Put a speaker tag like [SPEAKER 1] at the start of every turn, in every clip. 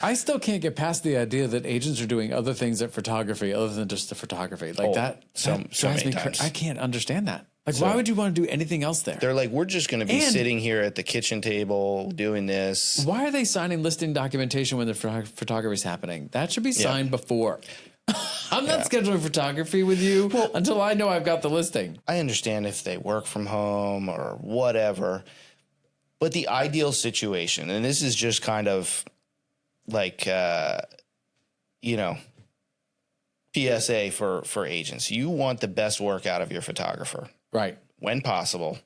[SPEAKER 1] I still can't get past the idea that agents are doing other things at photography other than just the photography. Like that drives
[SPEAKER 2] many
[SPEAKER 1] me
[SPEAKER 2] times.
[SPEAKER 1] I can't understand that. Like, why would you want to do anything else there?
[SPEAKER 2] They're like, we're just going to be
[SPEAKER 1] And-
[SPEAKER 2] sitting here at the kitchen table doing this.
[SPEAKER 1] Why are they signing listing documentation when the photography is happening? That should be signed before. I'm not scheduling photography with you until I know I've got the listing.
[SPEAKER 2] I understand if they work from home or whatever, but the ideal situation, and this is just kind of like, you know, PSA for agents. You want the best work out of your photographer.
[SPEAKER 1] Right.
[SPEAKER 2] When possible,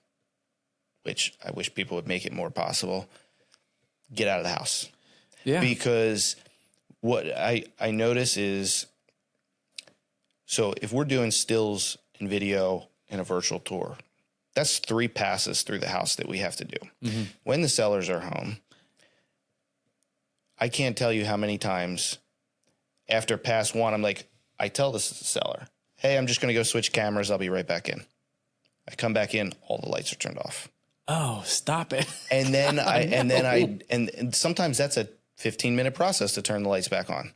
[SPEAKER 2] which I wish people would make it more possible, get out of the house.
[SPEAKER 1] Yeah.
[SPEAKER 2] Because what I notice is, so if we're doing stills and video and a virtual tour, that's 3 passes through the house that we have to do. Mm-hmm. When the sellers are home, I can't tell you how many times after pass 1, I'm like, I tell the seller, hey, I'm just going to go switch cameras. I'll be right back in. I come back in, all the lights are turned off.
[SPEAKER 1] Oh, stop it.
[SPEAKER 2] And then and sometimes that's a 15-minute process to turn the lights back on.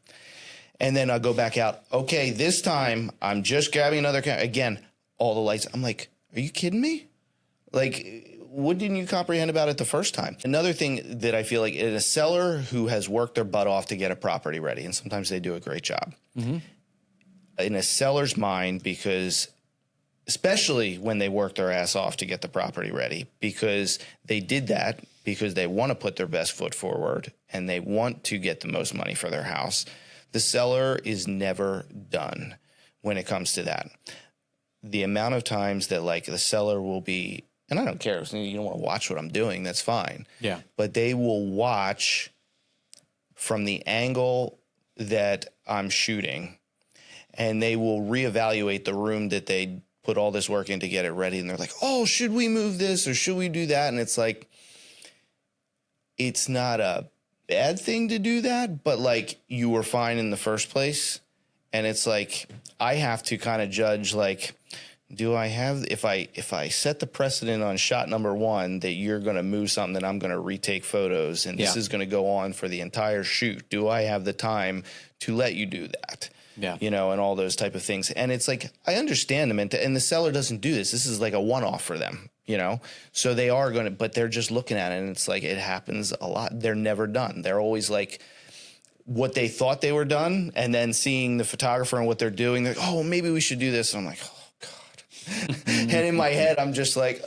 [SPEAKER 2] And then I'll go back out. Okay, this time I'm just grabbing another camera. Again, all the lights. I'm like, are you kidding me? Like, what didn't you comprehend about it the first time? Another thing that I feel like in a seller who has worked their butt off to get a property ready, and sometimes they do a great job. Mm-hmm. In a seller's mind, because especially when they work their ass off to get the property ready, because they did that because they want to put their best foot forward and they want to get the most money for their house. The seller is never done when it comes to that. The amount of times that like the seller will be, and I don't care, if you don't want to watch what I'm doing, that's fine.
[SPEAKER 1] Yeah.
[SPEAKER 2] But they will watch from the angle that I'm shooting, and they will reevaluate the room that they put all this work in to get it ready. And they're like, oh, should we move this or should we do that? And it's like, it's not a bad thing to do that, but like you were fine in the first place. And it's like, I have to kind of judge, like, do I have, if I set the precedent on shot number 1 that you're going to move something that I'm going to retake photos and this is going to go on for the entire shoot, do I have the time to let you do that?
[SPEAKER 1] Yeah.
[SPEAKER 2] You know, and all those type of things. And it's like, I understand them. And the seller doesn't do this. This is like a one-off for them, you know? So they are going to, but they're just looking at it and it's like, it happens a lot. They're never done. They're always like what they thought they were done. And then seeing the photographer and what they're doing, they're like, oh, maybe we should do this. And I'm like, oh God. And in my head, I'm just like,